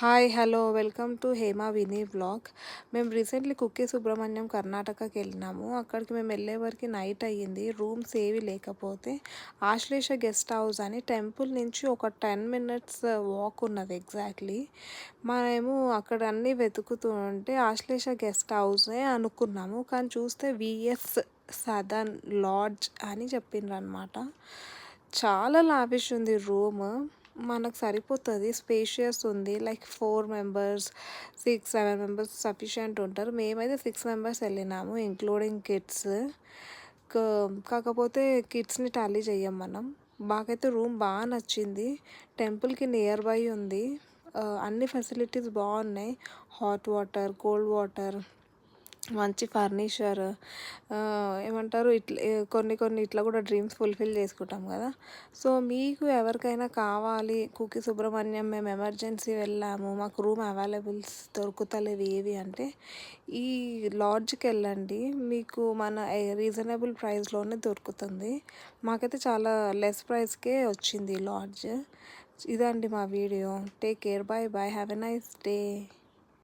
Hi hello welcome to Hema Vini vlog. మేము recently Kukke Subramanyam కర్ణాటకకి వెళ్ళినాము. అక్కడికి మేము వెళ్ళే వరకు నైట్ అయ్యింది. రూమ్స్ ఏవి లేకపోతే ఆశ్లేష గెస్ట్ హౌస్ అని టెంపుల్ నుంచి ఒక 10 మినిట్స్ వాక్ ఉన్నది ఎగ్జాక్ట్లీ. మేము అక్కడ అన్నీ వెతుకుతూ ఉంటే ఆశ్లేష గెస్ట్ హౌసే అనుకున్నాము, కానీ చూస్తే విఎస్ సదన్ లాడ్జ్ అని చెప్పిండ్రు అనమాట. చాలా లావిష్ ఉంది రూమ్, మనకు సరిపోతుంది, స్పేషియస్ ఉంది. లైక్ 4 మెంబర్స్ 6-7 మెంబర్స్ సఫిషియంట్ ఉంటారు. మేమైతే 6 మెంబర్స్ వెళ్ళినాము ఇంక్లూడింగ్ కిడ్స్. కాకపోతే కిడ్స్ని టాలీ చెయ్యం మనం. మాకైతే రూమ్ బాగా నచ్చింది. టెంపుల్కి నియర్ బై ఉంది. అన్ని ఫెసిలిటీస్ బాగున్నాయి. హాట్ వాటర్, కోల్డ్ వాటర్, మంచి ఫర్నిచర్, ఏమంటారు ఇట్లా కొన్ని ఇట్లా కూడా డ్రీమ్స్ ఫుల్ఫిల్ చేసుకుంటాం కదా. సో మీకు ఎవరికైనా కావాలి, కుక్కే సుబ్రహ్మణ్యం మేము ఎమర్జెన్సీ వెళ్ళాము, మాకు రూమ్ అవైలబుల్స్ దొరుకుతలేవు ఏవి అంటే ఈ లాడ్జ్కి వెళ్ళండి. మీకు మన రీజనబుల్ ప్రైస్లోనే దొరుకుతుంది. మాకైతే చాలా లెస్ ప్రైస్కే వచ్చింది లాడ్జ్. ఇదండి మా వీడియో. Take care, bye bye, have a nice day.